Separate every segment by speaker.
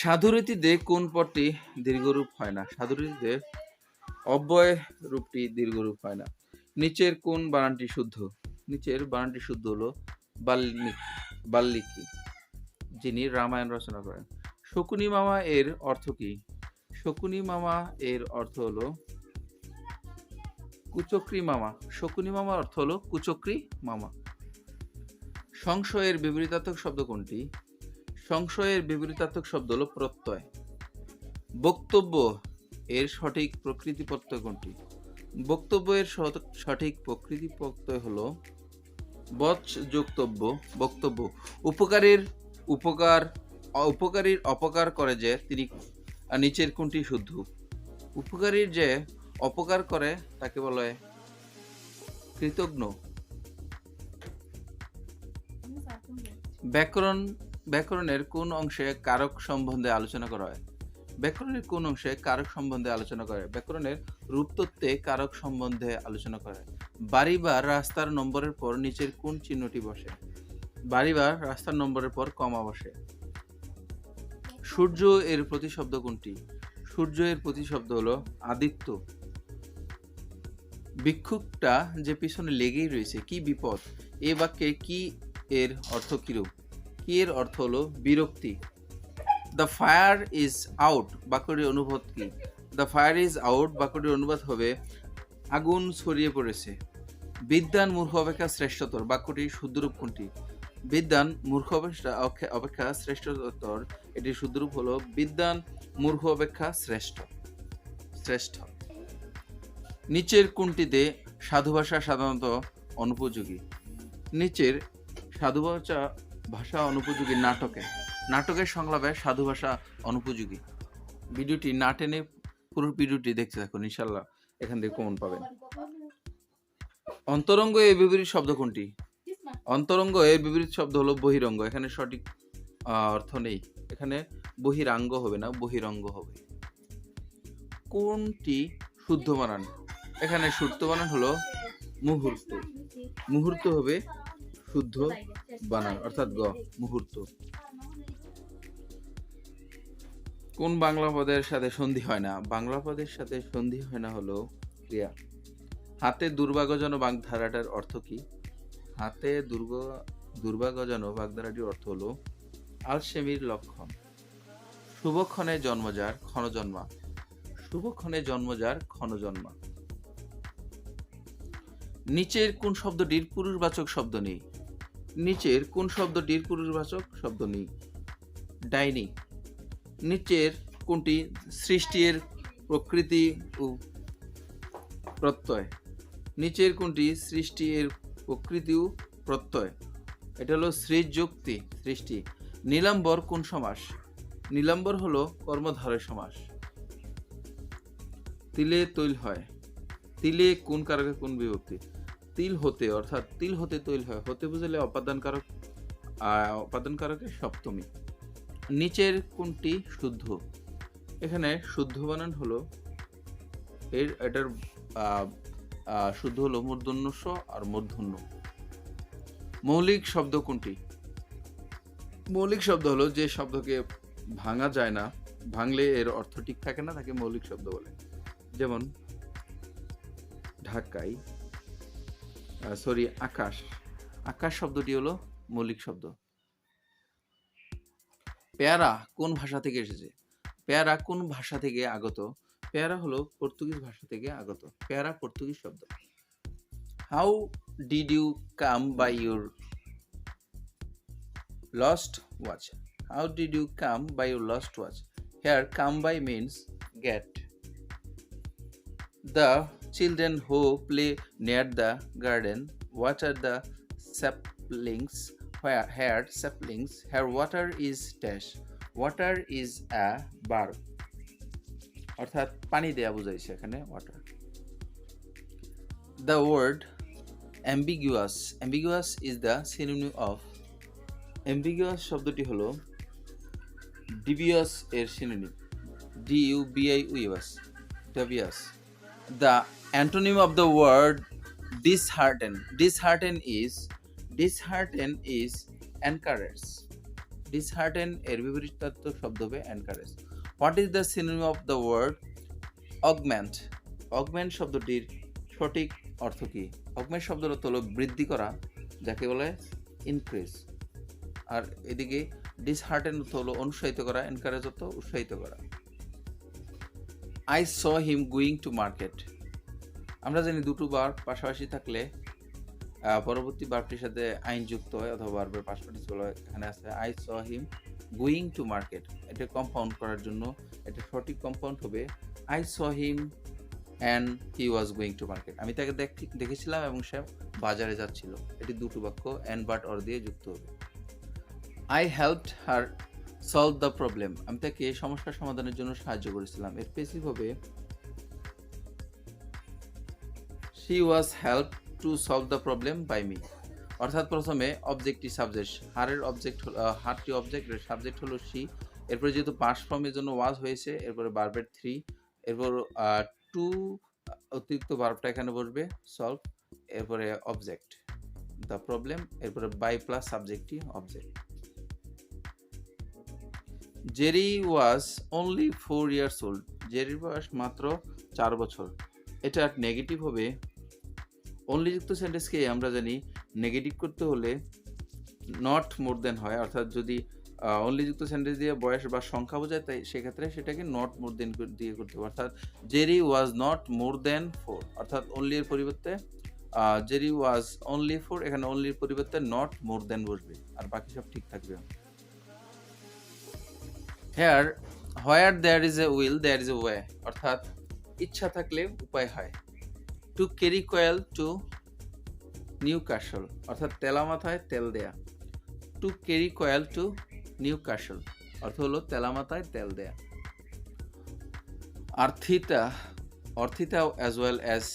Speaker 1: সাধুরীতিতে কোন পদটি দীর্ঘরূপ হয় না? সাধুরীতিতে অব্যয় রূপটি দীর্ঘরূপ হয় না। নিচের কোন বানানটি শুদ্ধ? নিচের বানানটি শুদ্ধ হলো বাল্মীকি, যিনি রামায়ণ রচনা করেন। শকুনি মামা এর অর্থ কি? শকুনি মামা এর অর্থ হলো কুচক্রী মামা। শকুনি মামার অর্থ হলো কুচক্রী মামা। সংশয়ের বিপরীতার্থক শব্দ কোনটি? সংশয়ের বিপরীতার্থক শব্দ হলো প্রত্যয়। বক্তব্য এর সঠিক প্রকৃতি প্রত্যয় কোনটি? বক্তব্য এর সঠিক প্রকৃতি প্রত্যয় হলো বক্তব্য। বক্তব্য উপকারীর অপকার করে যে তিনি নিচের কোনটি শুদ্ধ? উপকারীর যে অপকার করে তাকে বলে কৃতজ্ঞ। ব্যাকরণের কোন অংশে কারক সম্বন্ধে আলোচনা করা হয়? ব্যাকরণের কোন অংশে কারক সম্বন্ধে আলোচনা করে? ব্যাকরণের রূপতত্ত্বে কারক সম্বন্ধে আলোচনা করে। বাড়ি বা রাস্তার নম্বরের পর নিচের কোন চিহ্নটি বসে? বাড়ি বা রাস্তার নম্বরের পর কমা বসে। সূর্য এর প্রতিশব্দ কোনটি? সূর্য এর প্রতিশব্দ হলো আদিত্য। ভিক্ষুকটা যে পিছনে লেগেই রয়েছে, কি বিপদ? এ বাক্যে কি এর অর্থ কিরূপ? কি এর অর্থ হলো বিরক্তি। দ্য ফায়ার ইজ আউট বাক্যটির অনুবাদ কি? দ্য ফায়ার ইজ আউট বাক্যটির অনুবাদ হবে আগুন ছড়িয়ে পড়েছে। বিদ্বান মূর্খ অপেক্ষা শ্রেষ্ঠতর বাক্যটির শুদ্ধরূপ কোনটি? বিদ্বান মূর্খ অপেক্ষা শ্রেষ্ঠতর, এটির শুদ্ধরূপ হলো বিদ্বান মূর্খ অপেক্ষা শ্রেষ্ঠ। নিচের কোনটিতে সাধু ভাষা সাধারণত অনুপযোগী? নিচের সাধু ভাষা অনুপযোগী নাটকের সংলাপে সাধু ভাষা অনুপযোগী। ভিডিওটি না টেনে পুরো ভিডিওটি দেখতে থাকুন, ইনশাল্লাহ এখান থেকে কমন পাবেন। অন্তরঙ্গ এর বিপরীত শব্দ কোনটি? অন্তরঙ্গ এর বিপরীত শব্দ হলো বহিরঙ্গ। এখানে সঠিক অর্থ নেই, এখানে বহিরাঙ্গ হবে না, বহিরঙ্গ হবে। কোনটি শুদ্ধ বানান? এখানে শুদ্ধ বানান হলো মুহূর্ত। মুহূর্ত হবে শুদ্ধ বানান, অর্থাৎ গ, মুহূর্ত। কোন বাংলা পদের সাথে সন্ধি হয় না? বাংলা পদের সাথে সন্ধি হয় না হলো ক্রিয়া। হাতে দুর্ভাগ্যজনক বাগধারাটার অর্থ কি? হাতে দুর্ভাগ্যজনক বাগধারাটির অর্থ হলো আলসেমির লক্ষণ। শুভক্ষণে জন্মজার ক্ষণ জন্মা। শুভক্ষণে জন্মজার ক্ষণ জন্মা। নিচের কোন শব্দটির পুরুষবাচক শব্দ নেই? নিচের কোন শব্দটির পুরুষবাচক শব্দ নেই? ডাইনি। নিচের কোনটি সৃষ্টির প্রকৃতি ও প্রত্যয়? নিচের কোনটি সৃষ্টি এর প্রকৃতি ও প্রত্যয়? এটা হলো সৃজযুক্তি, সৃষ্টি। নীলাম্বর কোন সমাস? নীলাম্বর হলো কর্মধারয় সমাস। তিলে তৈল হয়। তিলে কোন কারকে কোন বিভক্তি? তিল হতে, অর্থাৎ তিল হতে তৈল হয়। হতে বুঝালে অপাদান কারকের সপ্তমী। নিচের কোনটি শুদ্ধ? এখানে শুদ্ধ বানান হলো এটার শুদ্ধ হলো মূর্ধন্য স আর মূর্ধন্য। মৌলিক শব্দ কোনটি? মৌলিক শব্দ হলো যে শব্দকে ভাঙা যায় না, ভাঙলে এর অর্থ ঠিক থাকে না, তাকে মৌলিক শব্দ বলে। যেমন ঢাকাই, আকাশ। আকাশ শব্দটি হলো মৌলিক শব্দ। পেয়ারা কোন ভাষা থেকে এসেছে? পেয়ারা কোন ভাষা থেকে আগত? পেয়ারা হলো পর্তুগিজ ভাষা থেকে আগত। পেয়ারা পর্তুগিজ শব্দ। How did you come by your lost watch? How did you come by your lost watch? Here, come by means get. The children who play near the garden water the saplings. Here, saplings. Here, water is dash. Water is a verb. অর্থাৎ পানি দেয়া বোঝাইছে এখানে water. The word ambiguous. Ambiguous is the synonym of. Ambiguous শব্দটি হলো dubious এর synonym. dubious. Dubious. The antonym of the word dishearten. Dishearten is encourage. ডিসহার্টেন এর বিপরীতার্থক শব্দ হবে encourage. What is the synonym of the word augment? Augment শব্দটির সঠিক অর্থ কি? অগমেন্ট শব্দের অর্থ হলো বৃদ্ধি করা, যাকে বলে ইনক্রিজ। আর এদিকে ডিসহার্টেন অর্থ হলো অনুৎসাহিত করা, এনকারেজ অর্থ উৎসাহিত করা। I saw him going to market. আমরা জানি দুটো ভার্ব পাশাপাশি থাকলে পরবর্তী ভার্বটির সাথে আইন যুক্ত হয় অথবা ভার্বের পাস্ট পার্টিসিপল হয়। এখানে আছে I saw him going to market. এটা কম্পাউন্ড করার জন্য এটা সঠিক কম্পাউন্ড হবে I saw him and he was going to market. আমি তাকে দেখেছিলাম এবং সে বাজারে যাচ্ছিল। এটি দুটো বাক্য অ্যান্ড বাট অর দিয়ে যুক্ত হবে। I helped her solve the problem. আমি তাকে সমস্যার সমাধানের জন্য সাহায্য করেছিলাম। এর পেসিভ হবে she was help to solve the problem by me. অর্থাৎ প্রথমে অবজেক্টটি সাবজেক্ট, হারের অবজেক্ট হারটি অবজেক্ট, সাবজেক্ট হলো শি। এরপরে যেহেতু পাস্ট ফর্মের জন্য ওয়াজ হয়েছে, এরপরে ভার্বের থ্রি, এরপর টু অতিরিক্ত ভার্বটা এখানে বসবে সলভ, এরপরে অবজেক্ট দ্য প্রবলেম, এরপরে বাই প্লাস সাবজেক্টটি object. Jerry was only 4 years old। জেরির বয়স মাত্র 4 বছর। এটা নেগেটিভ হবে। অনলি যুক্ত সেন্টেন্সকে আমরা জানি নেগেটিভ করতে হলে নট মোর দেন হয়, অর্থাৎ যদি অনলি যুক্ত সেন্টেন্স দিয়ে বয়স বা সংখ্যা বোঝায়, তাই সেক্ষেত্রে সেটাকে নট মোর দেন দিয়ে করতে হবে। অর্থাৎ জেরি ওয়াজ নট মোর দেন 4, অর্থাৎ অনলি এর পরিবর্তে জেরি ওয়াজ অনলি 4, এখানে অনলির পরিবর্তে নট মোর দেন বসবে, আর বাকি সব ঠিক থাকবে। Here where there is a will there is a way, অর্থাৎ ইচ্ছা থাকলে উপায় হয়। To carry coal to Newcastle, অর্থাৎ তেলা মাথায় তেল দেয়া। To carry coal to Newcastle অর্থ হলো তেলা মাথায় তেল দেয়া। আর্থিতা, অর্থিতা অ্যাজ ওয়েল অ্যাজ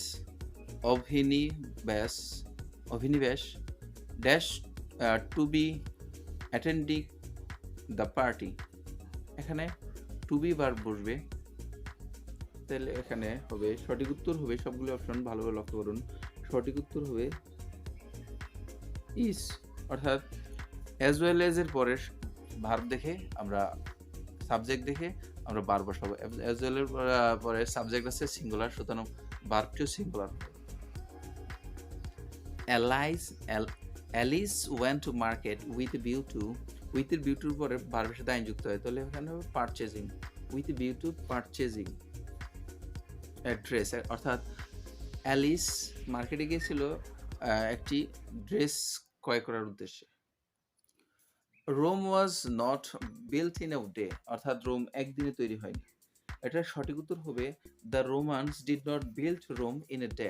Speaker 1: অভিনিবেশ dash to be attending the party. এখানে টু বি ভার্ব বসবে, তাহলে এখানে হবে সঠিক উত্তর হবে, সবগুলো অপশন ভালোভাবে লক্ষ্য করুন। সঠিক উত্তর হবে ইস, অর্থাৎ অ্যাজ ওয়েল এজ এর পরে ভার্ব দেখে আমরা সাবজেক্ট দেখে আমরা ভার্ব বসাবো। অ্যাজ ওয়েল এর পরে সাবজেক্ট আছে সিঙ্গুলার, সুতরাং ভার্বটিও সিঙ্গুলার হবে। Alice went to market with view to, with এর ভিউ টুর পরে ভার্বের সাথে আইন যুক্ত হয়, তাহলে এখানে হবে purchasing, with view to purchasing dress. অর্থাৎ অ্যালিস মার্কেটে গিয়েছিল একটি ড্রেস ক্রয় করার উদ্দেশ্যে। Rome was not built in a day, অর্থাৎ রোম একদিনে তৈরি হয়নি। এটার সঠিক উত্তর হবে the Romans did not build Rome in a day.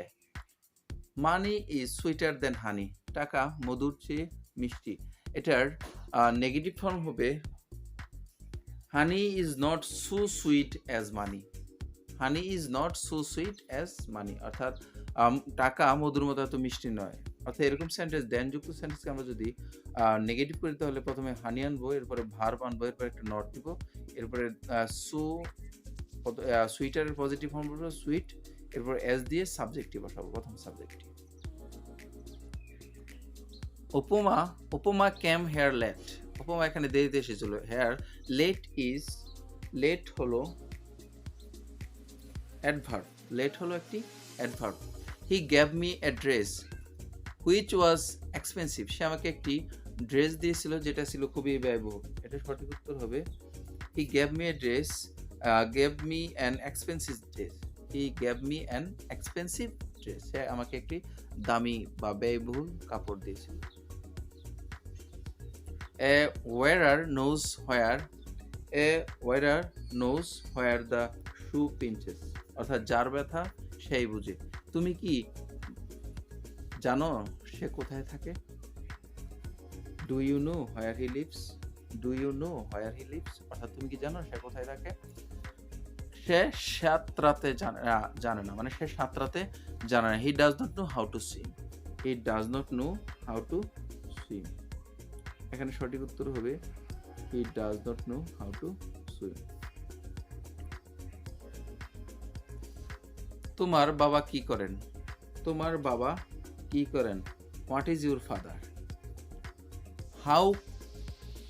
Speaker 1: Money is sweater then honey, টাকা মধুর চেয়ে মিষ্টি। এটার নেগেটিভ ফর্ম হবে honey is not so sweet as money. Honey is not so sweet as money, অর্থাৎ টাকা মধুর মতো এত মিষ্টি নয়। অর্থাৎ এরকম সেন্টেন্স দেনযুক্ত সেন্টেন্সকে আমরা যদি নেগেটিভ করি, তাহলে প্রথমে হানি আনবো, এরপরে ভার্ব আনবো, এরপরে একটা নট দিব, এরপরে সুইটারের পজিটিভ ফর্ম বলবো সুইট, এরপর এস দিয়ে সাবজেক্টটি বসাবো, প্রথম সাবজেক্টটি। উপমা ক্যাম হেয়ার লেট, উপমা এখানে দেরিতে এসেছিল। হেয়ার লেট হলো অ্যাডভার্ব, লেট হলো একটি adverb. He gave me a dress which was expensive, সে আমাকে একটি ড্রেস দিয়েছিল যেটা ছিল খুবই ব্যয়বহুল। এটা সঠিক উত্তর হবে he gave me a dress, gave me an expensive dress. He gave me an expensive dress, সে আমাকে একটি দামি বা ব্যয়বহুল কাপড় দিয়েছিল। A wearer knows where the shoe pinches, অর্থাৎ যার ব্যথা সেই বুঝে। তুমি কি জানো সে কোথায় থাকে? Do you know where he lives, do you know where he lives, অর্থাৎ তুমি কি জানো সে কোথায় থাকে? সে সাঁতরাতে জানে না, মানে সে সাঁতরাতে জানে না। He does not know how to swim, he does not know how to swim. এখানে সঠিক উত্তর হবে he does not know how to swim. তোমার বাবা কি করেন? তোমার বাবা কি করেন? What is your father? How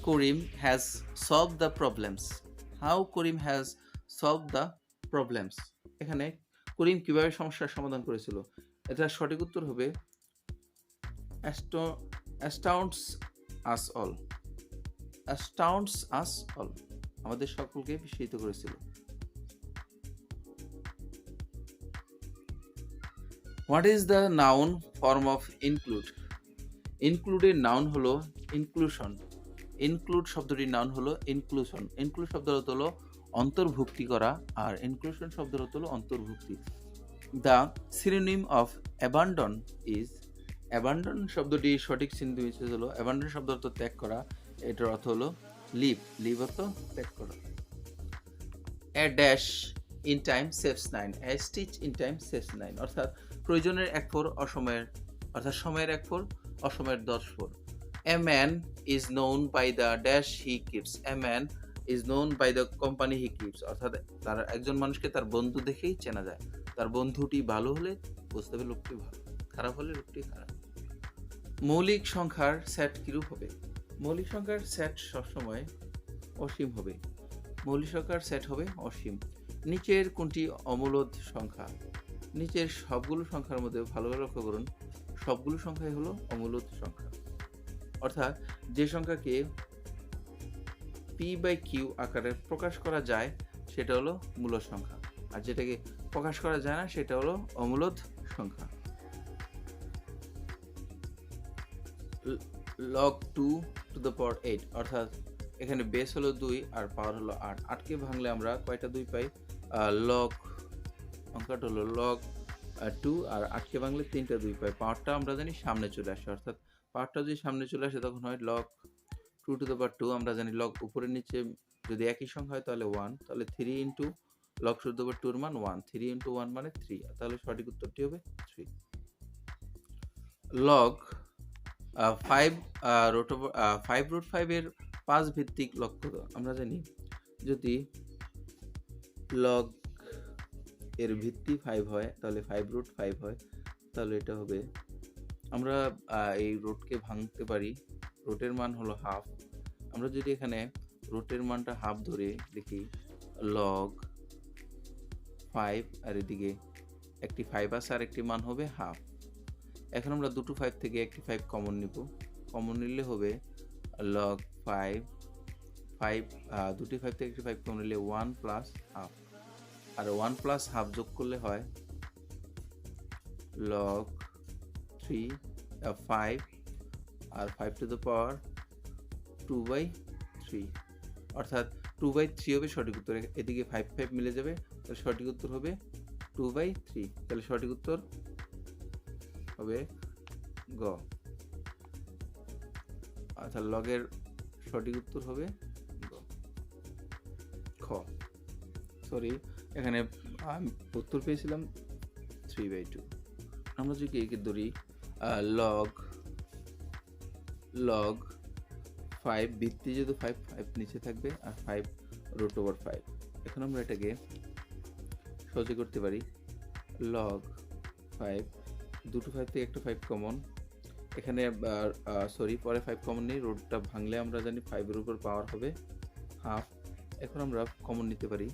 Speaker 1: Karim has solved the problems. How Karim has solved the problems. এখানে করিম কিভাবে সমস্যার সমাধান করেছিল, এটা সঠিক উত্তর হবে astounds us all. Astounds us all. আমাদের সকলকে বিস্মিত করেছিল। What is the noun form of include? Include এর noun হলো inclusion. Include শব্দটির noun হলো inclusion. Include শব্দের অর্থ হলো অন্তর্ভুক্তি করা, আর inclusion শব্দের অর্থ হলো অন্তর্ভুক্তি। The synonym of abandon is, abandon শব্দটি সঠিক synonym হলো, abandon শব্দের অর্থ ত্যাগ করা, এটার অর্থ হলো leave. Leave অর্থ ত্যাগ করা। A dash in time saves nine. A stitch in time saves nine. অর্থাৎ প্রয়োজনের এক ফোর অসময়ের, অর্থাৎ সময়ের এক ফোর অসময়ের 10 four. A man is known by the dash he keeps. A man is known by the company he keeps. অর্থাৎ তার একজন মানুষকে তার বন্ধু দেখেই চেনা যায়। তার বন্ধুটি ভালো হলে বুঝতে হবে লোকটি ভালো, খারাপ হলে লোকটি খারাপ। মৌলিক সংখ্যার সেট কিরূপ হবে? মৌলিক সংখ্যার সেট সবসময় অসীম হবে। মৌলিক সংখ্যার সেট হবে অসীম। নিচের কোনটি অমূলদ সংখ্যা? নিচের সবগুলো সংখ্যার মধ্যে ভালোভাবে লক্ষ্য করুন, সবগুলো সংখ্যাই হলো অমূলদ সংখ্যা। অর্থাৎ যে সংখ্যাকে p/q আকারে প্রকাশ করা যায় সেটা হলো মূলদ সংখ্যা, আর যেটাকে প্রকাশ করা যায় না সেটা হলো অমূলদ সংখ্যা। log 2 to the power 8, অর্থাৎ এখানে বেস হলো 2 আর পাওয়ার হলো 8। 8কে ভাঙলে আমরা কয়টা 2 পাই? log সংখ্যাটা হলো log 2, আর 8কে ভাঙলে 3টা 2 পাই। পাওয়ারটা আমরা জানি সামনে চলে আসে, অর্থাৎ পাওয়ারটা যদি সামনে চলে আসে তখন হয় log 2 to the power 2। আমরা জানি log উপরে নিচে যদি একই সংখ্যা হয় তাহলে 1, তাহলে 3 into log 2 to the power 2 এর মান 1, 3 into 1 মানে 3, তাহলে সঠিক উত্তরটি হবে 3। log 5 এর 5 ভিত্তিক লগ কত? আমরা জানি যদি log এর ভিত্তি 5 হয় তাহলে 5√5 হয়, তাহলে এটা হবে, আমরা এই রুটকে ভাঙতে পারি, রুটের মান হলো হাফ। আমরা যদি এখানে রুটের মানটা হাফ ধরে লিখি log 5, আর এদিকে একটি 5 আছে আর একটি মান হবে হাফ। এখন আমরা দুটো 5 থেকে একটি 5 কমন নিব, কমন নিলে হবে log 5, দুটি 5 থেকে একটি 5 কমন নিলে 1 প্লাস হাফ, আর 1 প্লাস হাফ যোগ করলে হয় log 5, আর 5 টু দ্য পাওয়ার 2/3, অর্থাৎ 2/3 হবে সঠিক উত্তর। এদিকে 5 মিলে যাবে, তাহলে সঠিক উত্তর হবে 2/3। তাহলে সঠিক উত্তর হবে গ, অর্থাৎ লগের সঠিক উত্তর হবে গ। খ, সরি, এখানে আমি উত্তর পেয়েছিলাম 3/2। আমরা যদি একে ধরি log 5, ভিত্তি যেহেতু 5 নিচে থাকবে আর 5√5। এখন আমরা এটাকে সহজে করতে পারি log 5, দুটো 5 থেকে একটা 5 কমন, এখানে পরে 5 কমন নেই, রুটটা ভাঙলে আমরা জানি 5 এর উপর পাওয়ার হবে হাফ। এখন আমরা কমন নিতে পারি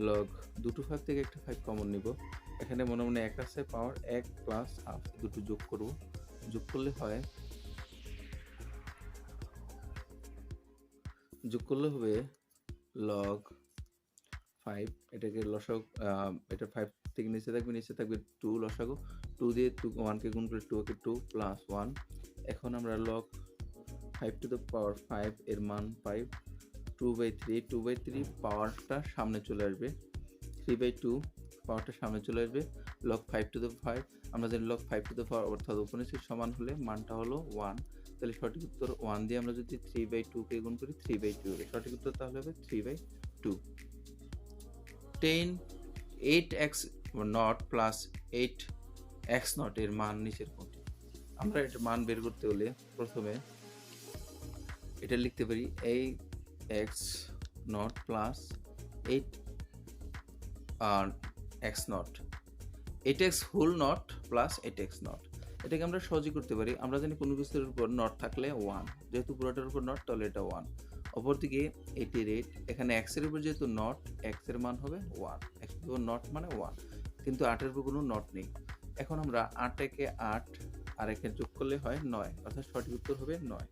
Speaker 1: log দুটো 5 থেকে একটা 5 কমন নিব, এখানে মনে মনে 1 আছে, পাওয়ার 1 প্লাস হাফ, দুটো যোগ করব, যোগ করলে হবে log 5, এটাকে লসাগু, এটা 5 থেকে নিচে থাকবে 2, লসাগু 2 দিয়ে 1কে গুণ করে 2 কে 2 প্লাস 1। এখন আমরা log 5 টু দ্য পাওয়ার 5 এর মান পাই 2/3 পাওয়ারটা সামনে চলে আসবে, 3/2 পাওয়ারটা সামনে চলে আসবে, log 5 টু দ্য 5, আমরা জানি log 5 টু দ্য পাওয়ার অর্থাৎ উপনিষের সমান হলে মানটা হলো 1, তাহলে সঠিক উত্তর 1 দিয়ে আমরা যদি 3/2 কে গুণ করি 3/2 হবে, সঠিক উত্তর তাহলে হবে 3/2। 8x not plus 8x not এর মান নিচের কোনটি? আমরা এটার মান বের করতে হলে প্রথমে এটা লিখতে পারি 8x not plus 8x not, 8x whole not plus 8x not. এটাকে আমরা সহজে করতে পারি। আমরা জানি কোনো কিছুর উপর নট থাকলে 1, যেহেতু পুরোটার উপর নট তাহলে এটা 1। অপরদিকে 88, এখানে x এর উপর যেহেতু নট, x এর মান হবে 1, x এর উপর নট মানে 1, কিন্তু 8 এর উপর কোনো নট নেই। এখন আমরা 8 একে 8 আর একে যোগ করলে হয় 9, অর্থাৎ সঠিক উত্তর হবে 9।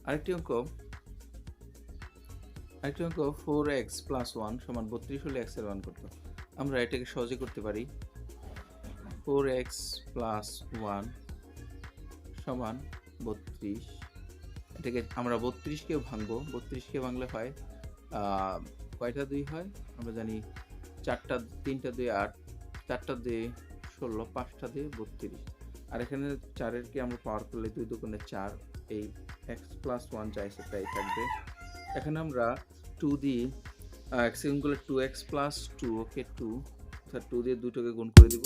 Speaker 1: আরেকটি অঙ্ক 4x + 1 = 32 হলে x এর মান কত? আমরা এটাকে সহজে করতে পারি। 4x + 1 = 32। এটাকে আমরা 32 কে ভাঙবো। 32 কে ভাঙলে হয় কয়টা 2 হয়? আমরা জানি 4টা 3টা 2 8, 4টা 2 16, 5টা 2 32। আর এখানে 4 এর কে আমরা পাওয়ার করলে 2 দুগুণে 4, এই x + 1 যা আছে তাই থাকবে। এখানে আমরা 2 দিয়ে x এর গুণ করলে 2x + 2, ওকে 2, অর্থাৎ 2 দিয়ে 2টাকে গুণ করে দিব,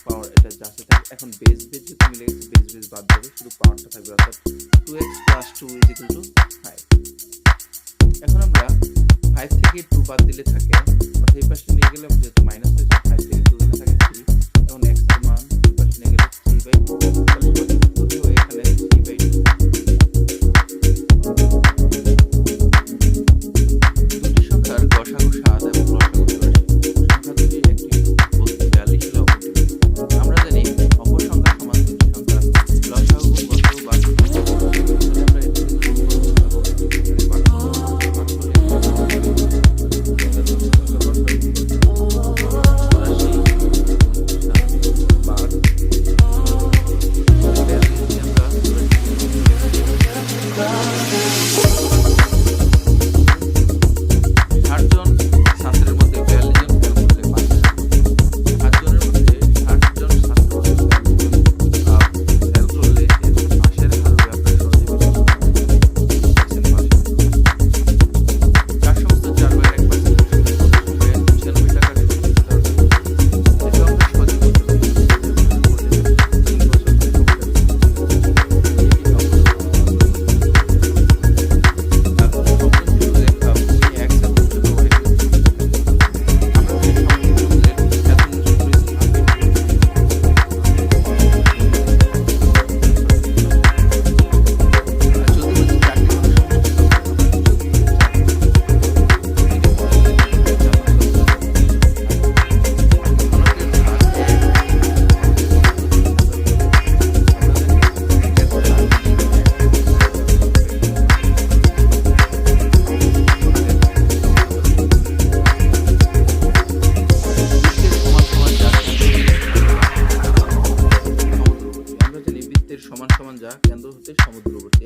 Speaker 1: পাওয়ার এটা যা আছে থাকবে। এখন বেস যদি মিলে গেছে, বেস বাদ যাবে, শুধু পাওয়ারটা থাকবে, অর্থাৎ 2x + 2 = 5। এখন আমরা 5 থেকে 2 বাদ দিলে থাকে, অর্থাৎ এই পাশে নিয়ে গেলে যেহেতু মাইনাস হয়েছে, 5 থেকে 2 দিলে থাকে 3। এখন x এর মান এই পাশে নিয়ে গেলে 3/2, তাহলে সঠিক উত্তরটি হয় এখানে 3/2। দুটি সংখ্যার গসাগু 7 এবং লসাগু 84। সংখ্যা দুটি একটি 42 হলে অপরটি। আমরা জানি অপর সংখ্যা সমান দুটি সংখ্যার লসাগু গুণ গসাগু বাদ দিতে হবে। আমরা এটাকে গুণ করব এবং এটাকে বাদ করব।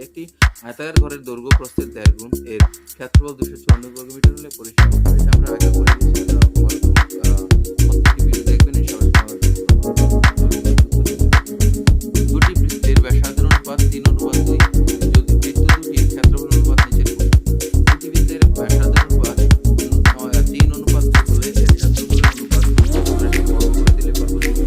Speaker 1: একটি আয়তাকার ঘরের দৈর্ঘ্য প্রস্থের 1.5 গুণ, এর ক্ষেত্রফল 294 বর্গমিটার হলে পরিসীমা কত? এটা আমরা আগে করে নিয়েছি। প্রত্যেকটি ভিডিও দেখবেন, দুটি বৃত্তের ব্যাসার্ধের অনুপাত 3:2। যদি বৃত্ত দুটির ক্ষেত্রফল অনুপাত নিচের কোনটি? দুটি বৃত্তের ব্যাসার্ধের অনুপাত 3:2 হলে এর ক্ষেত্রফলের অনুপাত আমরা বর্গ করে দিলে পাবো 4।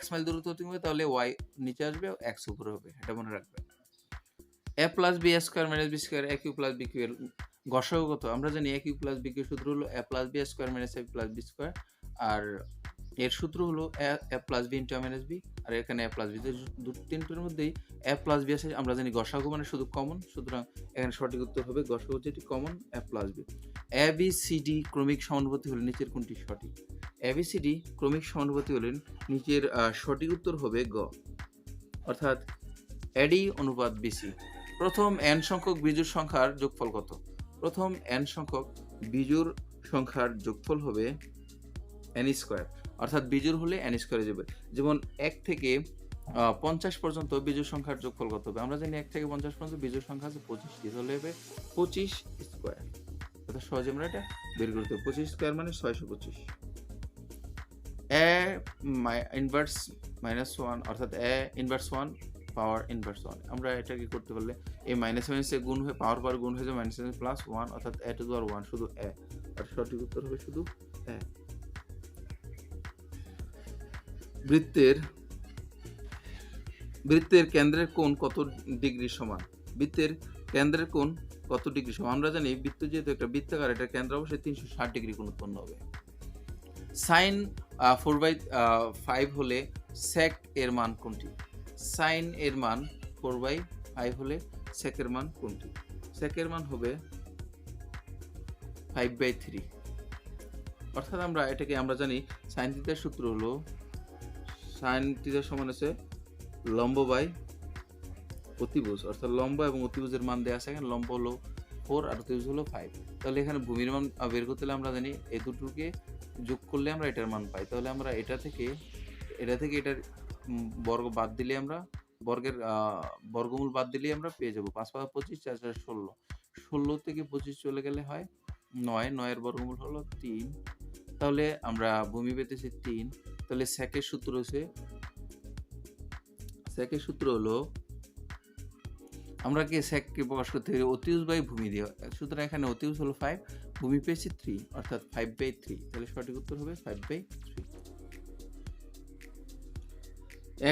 Speaker 1: x মাইল দূরত্ব অতিক্রম করে তাহলে y নিচে আসবে, x উপরে হবে, এটা মনে রাখবেন। A plus b square minus b square a cube plus b cube এর গসাগু কত? আমরা জানি a cube plus b cube সূত্র হলো a plus b square minus a plus b square, আর এর সূত্র হলো a plus b into a minus b, আর এখানে এ প্লাস বি। তিনটার মধ্যেই এ প্লাস বি আছে, আমরা জানি গসাগু মানে শুধু কমন, সুতরাং এখানে সঠিক উত্তর হবে গসাগু যেটি common A plus B. A B C D ক্রমিক সমানুপাতি হলে নিচের কোনটি সঠিক? এ বি সি ডি ক্রমিক সমানুপাতি হলে নিচের সঠিক উত্তর হবে গ, অর্থাৎ এডি অনুপাত বিসি। প্রথম এন সংখ্যক বিজোড় সংখ্যার যোগফল কত? প্রথম এন সংখ্যক বিজোড় সংখ্যার যোগফল হবে এন স্কোয়ার, অর্থাৎ বিজোড় হলে এন স্কোয়ারে যাবে। যেমন 1 থেকে 50 পর্যন্ত বিজোড় সংখ্যার যোগফল কত হবে? আমরা জানি 1 থেকে 50 পর্যন্ত বিজোড় সংখ্যা আছে 25টি, তাহলে হবে 25 স্কোয়ার। অর্থাৎ সহজে আমরা এটা বের করতে হবে। 25 স্কোয়ার মানে 625। এ ইনভার্স মাইনাস 1 অর্থাৎ এ ইনভার্স 1 পাওয়ার ইনভার্স 1, আমরা এটা কি করতে পারলে এই মাইনাস মাইনাসে গুণ হয়ে পাওয়ার পাওয়ার গুণ হয়ে যায় মাইনাস মাইনাস প্লাস 1, অর্থাৎ এ টু দি পাওয়ার 1 শুধু এ, আর সঠিক উত্তর হবে শুধু এ। বৃত্তের কেন্দ্রের কোণ কত ডিগ্রি সমান? বৃত্তের কেন্দ্রের কোণ কত ডিগ্রি সমান? আমরা জানি বৃত্ত যেহেতু একটা বৃত্তাকার, এটা কেন্দ্র অবশ্যই 360 ডিগ্রি কোণ উৎপন্ন হবে। সাইন 4/5 হলে সেক এর মান কোনটি? সাইন এর মান 4/5 হলে সেক এর মান কোনটি? সেক এর মান হবে 5/3। অর্থাৎ আমরা এটাকে আমরা জানি সাইন থিটার সূত্র হলো সাইন থিটা সমান আছে লম্ব বাই অতিভুজ, অর্থাৎ লম্ব এবং অতিভুজের মান দেওয়া আছে এখানে। লম্ব হলো 4 আর অতিভুজ হলো 5। তাহলে এখানে ভূমির মান বের করতে হলে আমরা জানি এই দুটোকে যোগ করলে আমরা এটার মান পাই। তাহলে আমরা এটা থেকে এটার বর্গ বাদ দিলে আমরা বর্গের বর্গমূল বাদ দিলে আমরা পেয়ে যাব 5 5 25 4 4 16। 16 থেকে 25 চলে গেলে হয় 9, 9 এর বর্গমূল হলো 3। তাহলে আমরা ভূমি পেতেছি 3। তাহলে সেকের সূত্র হলো আমরা কি সেককে প্রকাশ করতে পারি অতিভুজ বাই ভূমি দিয়ে। সুতরাং এখানে অতিভুজ হলো 5, ভূমি পেয়েছি 3, অর্থাৎ 5/3। তাহলে সঠিক উত্তর হবে 5/3।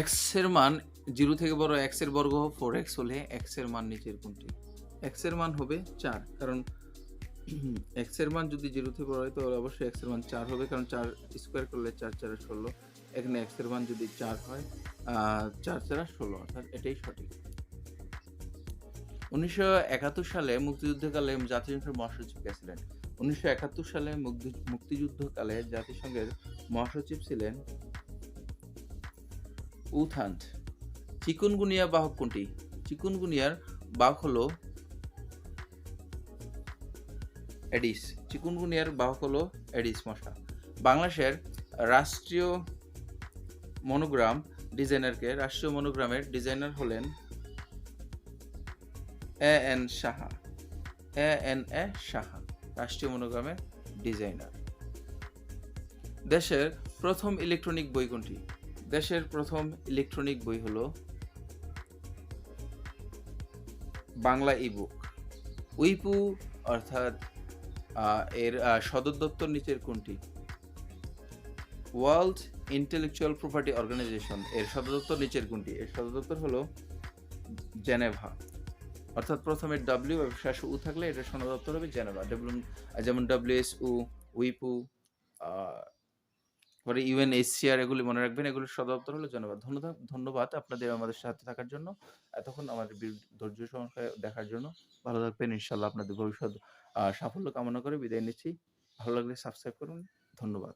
Speaker 1: x এর মান 0 থেকে বড় x এর বর্গ 4x হলে x এর মান নিচের কোনটি? x এর মান হবে 4, কারণ x এর মান যদি 0 থেকে বড় হয় তাহলে অবশ্যই x এর মান 4 হবে, কারণ 4 স্কয়ার করলে 4 4 16। এখানে x এর মান যদি 4 হয় 4 4 16, অর্থাৎ এটাই সঠিক। 1971 সালে মুক্তিযুদ্ধকালে জাতিসংঘের মহাসচিব কে ছিলেন? 1971 সালে মুক্তিযুদ্ধকালে জাতিসংঘের মহাসচিব ছিলেন উথান্ট। চিকুনগুনিয়া বাহক কোনটি? চিকুনগুনিয়ার বাহক হলো এডিস। চিকুনগুনিয়ার বাহক হলো এডিস মশা। বাংলাদেশের রাষ্ট্রীয় মনোগ্রামের ডিজাইনার হলেন এ.এন. সাহা। এ.এন.এ. সাহা রাষ্ট্রীয় মনোগ্রামের ডিজাইনার। দেশের প্রথম ইলেকট্রনিক বই কোনটি? দেশের প্রথম ইলেকট্রনিক বই হলো বাংলা ইবুক। উইপু অর্থাৎ এর সদর দপ্তর নিচের কোনটি? ওয়ার্ল্ড ইন্টেলেকচুয়াল প্রপার্টি অর্গানাইজেশন এর সদর দপ্তর নিচের কোনটি? এর সদর দপ্তর হলো জেনেভা। অর্থাৎ প্রথমে ডব্লিউ এবং শেষে উ থাকলে এটা সদর দপ্তর হবে জেনেভা। যেমন ডব্লিউএসও, উইপু, পরে ইউএনএইচসিআর, এগুলি মনে রাখবেন, এগুলোর সদর দপ্তর হলো জেনেভা। ধন্যবাদ আপনাদের আমাদের সাথে থাকার জন্য, এতক্ষণ আমাদের ধৈর্য সহকারে দেখার জন্য। ভালো থাকবেন, ইনশাআল্লাহ আপনাদের ভবিষ্যৎ সাফল্য কামনা করে বিদায় নিচ্ছি। ভালো লাগলে সাবস্ক্রাইব করুন। ধন্যবাদ।